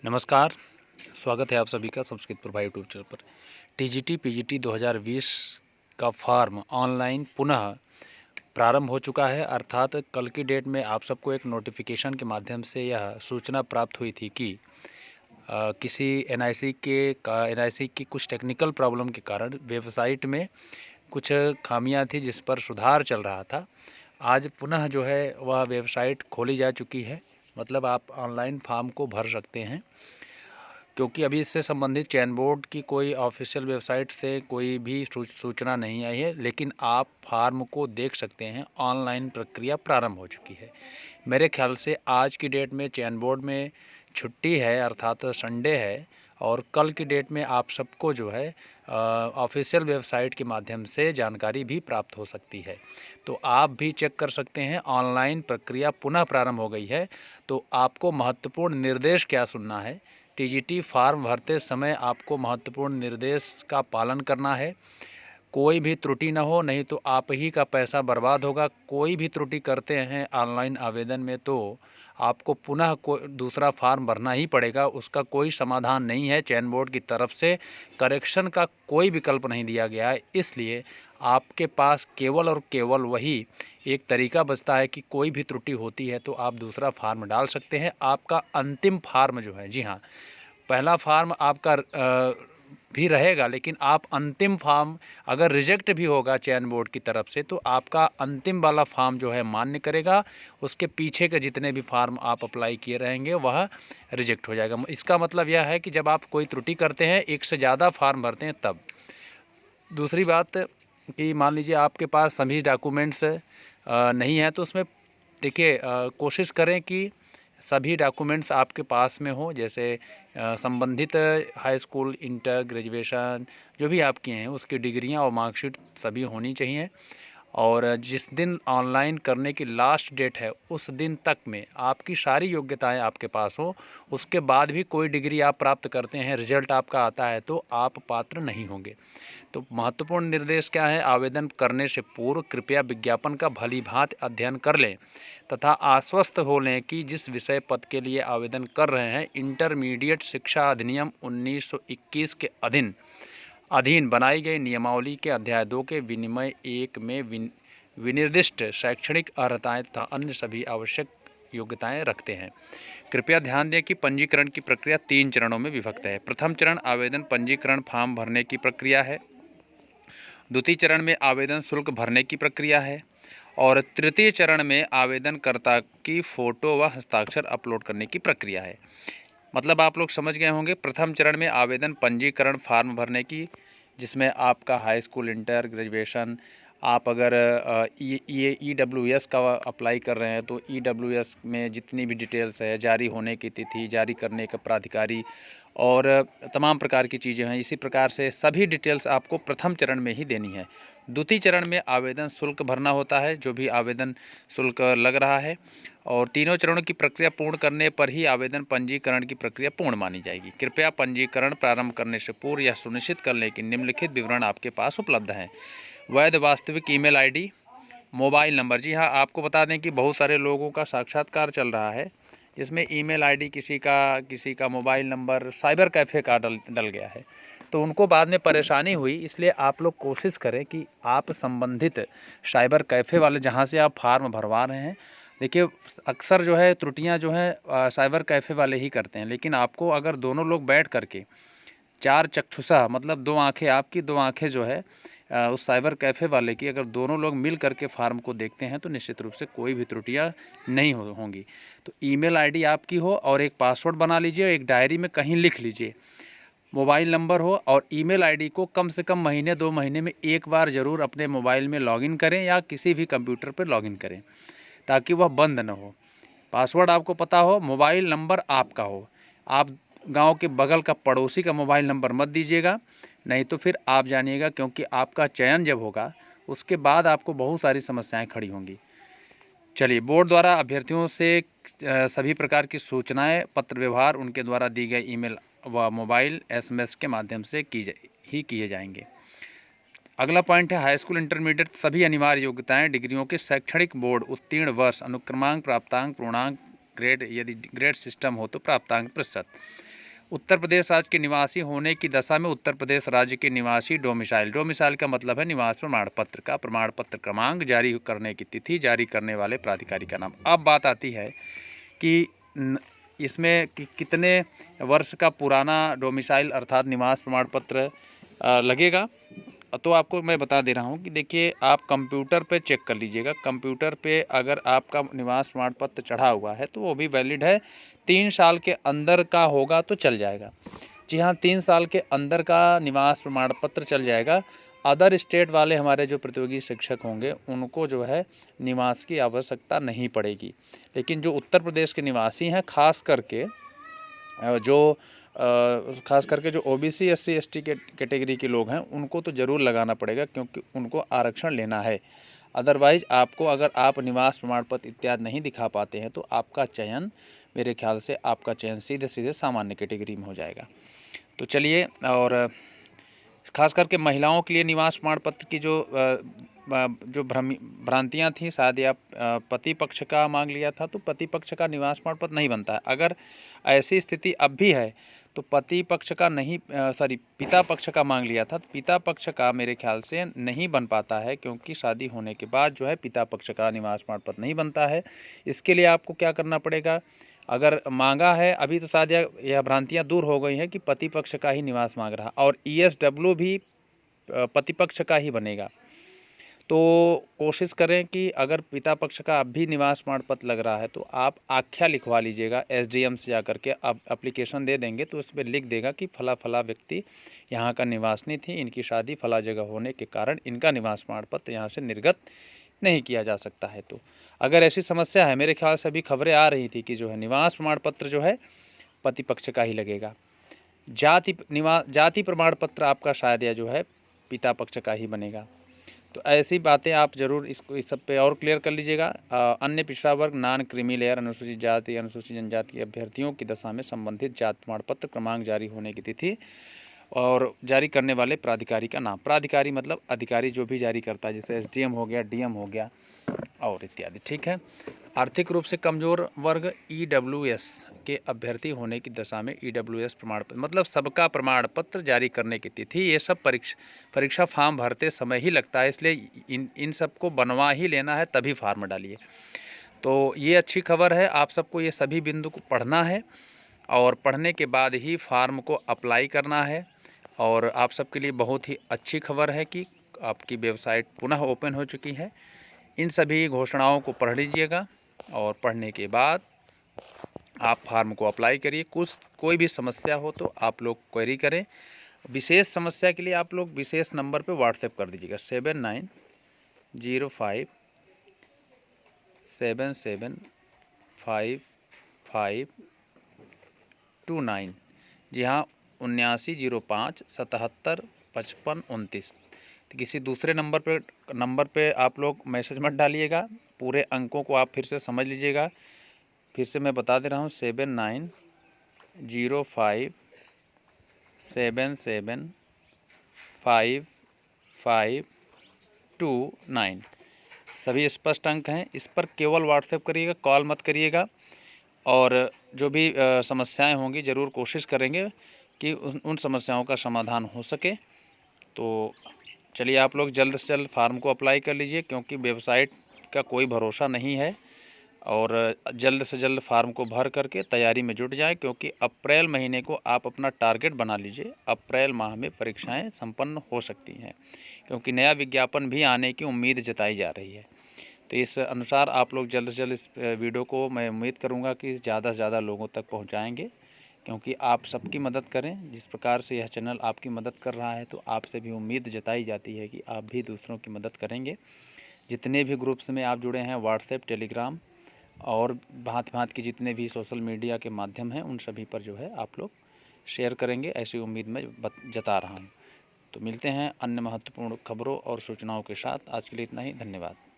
नमस्कार, स्वागत है आप सभी का संस्कृत प्रभा यूट्यूब चैनल पर। टीजीटी पीजीटी 2020 का फॉर्म ऑनलाइन पुनः प्रारंभ हो चुका है। अर्थात कल की डेट में आप सबको एक नोटिफिकेशन के माध्यम से यह सूचना प्राप्त हुई थी कि किसी एनआईसी की कुछ टेक्निकल प्रॉब्लम के कारण वेबसाइट में कुछ खामियां थी जिस पर सुधार चल रहा था। आज पुनः जो है वह वेबसाइट खोली जा चुकी है, मतलब आप ऑनलाइन फॉर्म को भर सकते हैं। क्योंकि अभी इससे संबंधित चयन बोर्ड की कोई ऑफिशियल वेबसाइट से कोई भी सूचना नहीं आई है, लेकिन आप फार्म को देख सकते हैं। ऑनलाइन प्रक्रिया प्रारंभ हो चुकी है। मेरे ख्याल से आज की डेट में चयन बोर्ड में छुट्टी है, अर्थात संडे है, और कल की डेट में आप सबको जो है ऑफिशियल वेबसाइट के माध्यम से जानकारी भी प्राप्त हो सकती है। तो आप भी चेक कर सकते हैं, ऑनलाइन प्रक्रिया पुनः प्रारंभ हो गई है। तो आपको महत्वपूर्ण निर्देश क्या सुनना है। टीजीटी फॉर्म भरते समय आपको महत्वपूर्ण निर्देश का पालन करना है। कोई भी त्रुटि ना हो, नहीं तो आप ही का पैसा बर्बाद होगा। कोई भी त्रुटि करते हैं ऑनलाइन आवेदन में तो आपको पुनः दूसरा फॉर्म भरना ही पड़ेगा। उसका कोई समाधान नहीं है। चयन बोर्ड की तरफ से करेक्शन का कोई विकल्प नहीं दिया गया है। इसलिए आपके पास केवल और केवल वही एक तरीका बचता है कि कोई भी त्रुटि होती है तो आप दूसरा फार्म डाल सकते हैं। आपका अंतिम फार्म जो है, जी हाँ, पहला फार्म आपका भी रहेगा, लेकिन आप अंतिम फार्म अगर रिजेक्ट भी होगा चयन बोर्ड की तरफ से तो आपका अंतिम वाला फार्म जो है मान्य करेगा। उसके पीछे के जितने भी फार्म आप अप्लाई किए रहेंगे वह रिजेक्ट हो जाएगा। इसका मतलब यह है कि जब आप कोई त्रुटि करते हैं, एक से ज़्यादा फार्म भरते हैं तब। दूसरी बात कि मान लीजिए आपके पास सभी डॉक्यूमेंट्स नहीं है तो उसमें देखिए कोशिश करें कि सभी डॉक्यूमेंट्स आपके पास में हो। जैसे संबंधित हाई स्कूल, इंटर, ग्रेजुएशन जो भी आप किए हैं उसकी डिग्रियां और मार्कशीट सभी होनी चाहिए। और जिस दिन ऑनलाइन करने की लास्ट डेट है उस दिन तक में आपकी सारी योग्यताएं आपके पास हो। उसके बाद भी कोई डिग्री आप प्राप्त करते हैं, रिजल्ट आपका आता है तो आप पात्र नहीं होंगे। तो महत्वपूर्ण निर्देश क्या है? आवेदन करने से पूर्व कृपया विज्ञापन का भलीभांति अध्ययन कर लें तथा आश्वस्त हो लें कि जिस विषय पद के लिए आवेदन कर रहे हैं इंटरमीडिएट शिक्षा अधिनियम 1921 के अधीन बनाई गई नियमावली के अध्याय 2 के विनिमय 1 में विनिर्दिष्ट शैक्षणिक अर्हताएं तथा अन्य सभी आवश्यक योग्यताएं रखते हैं। कृपया ध्यान दें कि पंजीकरण की प्रक्रिया 3 चरणों में विभक्त है। प्रथम चरण आवेदन पंजीकरण फॉर्म भरने की प्रक्रिया है। द्वितीय चरण में आवेदन शुल्क भरने की प्रक्रिया है और तृतीय चरण में आवेदनकर्ता की फ़ोटो व हस्ताक्षर अपलोड करने की प्रक्रिया है। मतलब आप लोग समझ गए होंगे। प्रथम चरण में आवेदन पंजीकरण फार्म भरने की, जिसमें आपका हाई स्कूल, इंटर, ग्रेजुएशन, आप अगर ये EWS का अप्लाई कर रहे हैं तो EWS में जितनी भी डिटेल्स है, जारी होने की तिथि, जारी करने का प्राधिकारी और तमाम प्रकार की चीज़ें हैं, इसी प्रकार से सभी डिटेल्स आपको प्रथम चरण में ही देनी है। द्वितीय चरण में आवेदन शुल्क भरना होता है, जो भी आवेदन शुल्क लग रहा है, और तीनों चरणों की प्रक्रिया पूर्ण करने पर ही आवेदन पंजीकरण की प्रक्रिया पूर्ण मानी जाएगी। कृपया पंजीकरण प्रारंभ करने से पूर्व यह सुनिश्चित कर लें कि निम्नलिखित विवरण आपके पास उपलब्ध हैं। वैध वास्तविक ईमेल आईडी, मोबाइल नंबर। जी हाँ, आपको बता दें कि बहुत सारे लोगों का साक्षात्कार चल रहा है जिसमें ईमेल आईडी किसी का मोबाइल नंबर साइबर कैफ़े का डल गया है, तो उनको बाद में परेशानी हुई। इसलिए आप लोग कोशिश करें कि आप संबंधित साइबर कैफ़े वाले जहाँ से आप फार्म भरवा रहे हैं, देखिए अक्सर जो है त्रुटियां जो है साइबर कैफ़े वाले ही करते हैं। लेकिन आपको अगर दोनों लोग बैठ करके चार चक्षुषा, मतलब 2 आँखें, आपकी 2 आँखें जो है उस साइबर कैफ़े वाले की, अगर दोनों लोग मिल करके फार्म को देखते हैं तो निश्चित रूप से कोई भी त्रुटियां नहीं होंगी। तो ईमेल आईडी आपकी हो और एक पासवर्ड बना लीजिए, एक डायरी में कहीं लिख लीजिए, मोबाइल नंबर हो, और ईमेल आईडी को कम से कम महीने 2 महीने में एक बार ज़रूर अपने मोबाइल में लॉगिन करें या किसी भी कंप्यूटर पर लॉगिन करें ताकि वह बंद न हो। पासवर्ड आपको पता हो, मोबाइल नंबर आपका हो। आप गांव के बगल का पड़ोसी का मोबाइल नंबर मत दीजिएगा, नहीं तो फिर आप जानिएगा, क्योंकि आपका चयन जब होगा उसके बाद आपको बहुत सारी समस्याएं खड़ी होंगी। चलिए, बोर्ड द्वारा अभ्यर्थियों से सभी प्रकार की सूचनाएं, पत्र व्यवहार उनके द्वारा दी गई ईमेल व मोबाइल SMS के माध्यम से किए जाएंगे। अगला पॉइंट है हाई स्कूल, इंटरमीडिएट सभी अनिवार्य योग्यताएं, डिग्रियों के शैक्षणिक बोर्ड उत्तीर्ण वर्ष, अनुक्रमांक, प्राप्तांक, पूर्णांक, ग्रेड, यदि ग्रेड सिस्टम हो तो प्राप्तांक प्रतिशत। उत्तर प्रदेश राज्य के निवासी होने की दशा में उत्तर प्रदेश राज्य के निवासी डोमिसाइल का मतलब है निवास प्रमाण पत्र का प्रमाण पत्र क्रमांक, जारी करने की तिथि, जारी करने वाले प्राधिकारी का नाम। अब बात आती है कि इसमें कितने वर्ष का पुराना डोमिसाइल अर्थात निवास प्रमाण पत्र लगेगा। तो आपको मैं बता दे रहा हूँ कि देखिए, आप कंप्यूटर पे चेक कर लीजिएगा। कंप्यूटर पे अगर आपका निवास प्रमाण पत्र चढ़ा हुआ है तो वो भी वैलिड है। 3 साल के अंदर का होगा तो चल जाएगा। जी हाँ, 3 साल के अंदर का निवास प्रमाण पत्र चल जाएगा। अदर स्टेट वाले हमारे जो प्रतियोगी शिक्षक होंगे उनको जो है निवास की आवश्यकता नहीं पड़ेगी। लेकिन जो उत्तर प्रदेश के निवासी हैं, खास करके जो ओबीसी एससी एसटी कैटेगरी के लोग हैं उनको तो ज़रूर लगाना पड़ेगा, क्योंकि उनको आरक्षण लेना है। अदरवाइज़ आपको, अगर आप निवास प्रमाण पत्र इत्यादि नहीं दिखा पाते हैं तो आपका चयन, मेरे ख्याल से आपका चयन सीधे सीधे सामान्य कैटेगरी में हो जाएगा। तो चलिए, और खास करके महिलाओं के लिए निवास प्रमाण पत्र की जो भ्रांतियाँ थी, शायद या पति पक्ष का मांग लिया था तो पति पक्ष का निवास प्रमाण पत्र नहीं बनता है। अगर ऐसी स्थिति अब भी है तो पति पक्ष का नहीं, पिता पक्ष का मांग लिया था तो पिता पक्ष का मेरे ख्याल से नहीं बन पाता है, क्योंकि शादी होने के बाद जो है पिता पक्ष का निवास प्रमाण पत्र नहीं बनता है। इसके लिए आपको क्या करना पड़ेगा, अगर मांगा है अभी तो शायद यह भ्रांतियाँ दूर हो गई हैं कि पति पक्ष का ही निवास मांग रहा, और ESW भी पति पक्ष का ही बनेगा। तो कोशिश करें कि अगर पिता पक्ष का अब भी निवास प्रमाण पत्र लग रहा है तो आप आख्या लिखवा लीजिएगा। SDM से जा करके आप एप्लीकेशन दे देंगे तो उस पर लिख देगा कि फला फला व्यक्ति यहाँ का निवासनी थी, इनकी शादी फला जगह होने के कारण इनका निवास प्रमाण पत्र यहाँ से निर्गत नहीं किया जा सकता है। तो अगर ऐसी समस्या है, मेरे ख्याल से अभी खबरें आ रही थी कि जो है निवास प्रमाण पत्र जो है पति पक्ष का ही लगेगा। जाति प्रमाण पत्र आपका शायद या जो है पिता पक्ष का ही बनेगा। तो ऐसी बातें आप ज़रूर इस सब पे और क्लियर कर लीजिएगा। अन्य पिछड़ा वर्ग, नॉन क्रीमी लेयर, अनुसूचित जाति, अनुसूचित जनजाति के अभ्यर्थियों की दशा में संबंधित जाति प्रमाण पत्र क्रमांक, जारी होने की तिथि और जारी करने वाले प्राधिकारी का नाम। प्राधिकारी मतलब अधिकारी जो भी जारी करता है, जैसे SDM हो गया, DM हो गया और इत्यादि। ठीक है। आर्थिक रूप से कमज़ोर वर्ग EWS के अभ्यर्थी होने की दशा में EWS प्रमाण पत्र मतलब सबका प्रमाण पत्र जारी करने की तिथि, ये सब परीक्षा फॉर्म भरते समय ही लगता है, इसलिए इन सबको बनवा ही लेना है तभी फार्म डालिए। तो ये अच्छी खबर है, आप सबको ये सभी बिंदु को पढ़ना है और पढ़ने के बाद ही फार्म को अप्लाई करना है। और आप सबके लिए बहुत ही अच्छी खबर है कि आपकी वेबसाइट पुनः ओपन हो चुकी है। इन सभी घोषणाओं को पढ़ लीजिएगा और पढ़ने के बाद आप फार्म को अप्लाई करिए। कोई भी समस्या हो तो आप लोग क्वेरी करें। विशेष समस्या के लिए आप लोग विशेष नंबर पे व्हाट्सएप कर दीजिएगा 7905775529। जी हाँ, 7905775529। तो किसी दूसरे नंबर पे आप लोग मैसेज मत डालिएगा। पूरे अंकों को आप फिर से समझ लीजिएगा। फिर से मैं बता दे रहा हूँ 7905775529। सभी स्पष्ट अंक हैं। इस पर केवल व्हाट्सएप करिएगा, कॉल मत करिएगा। और जो भी समस्याएं होंगी ज़रूर कोशिश करेंगे कि उन समस्याओं का समाधान हो सके। तो चलिए, आप लोग जल्द से जल्द फार्म को अप्लाई कर लीजिए, क्योंकि वेबसाइट का कोई भरोसा नहीं है। और जल्द से जल्द फार्म को भर करके तैयारी में जुट जाएं, क्योंकि अप्रैल महीने को आप अपना टारगेट बना लीजिए। अप्रैल माह में परीक्षाएं संपन्न हो सकती हैं, क्योंकि नया विज्ञापन भी आने की उम्मीद जताई जा रही है। तो इस अनुसार आप लोग जल्द से जल्द इस वीडियो को, मैं उम्मीद करूंगा कि ज़्यादा से ज़्यादा लोगों तक पहुंचाएंगे, क्योंकि आप सबकी मदद करें। जिस प्रकार से यह चैनल आपकी मदद कर रहा है तो आपसे भी उम्मीद जताई जाती है कि आप भी दूसरों की मदद करेंगे। जितने भी ग्रुप्स में आप जुड़े हैं, व्हाट्सएप, टेलीग्राम और भांति की जितने भी सोशल मीडिया के माध्यम हैं, उन सभी पर जो है आप लोग शेयर करेंगे, ऐसी उम्मीद मैं जता रहा हूँ। तो मिलते हैं अन्य महत्वपूर्ण खबरों और सूचनाओं के साथ। आज के लिए इतना ही। धन्यवाद।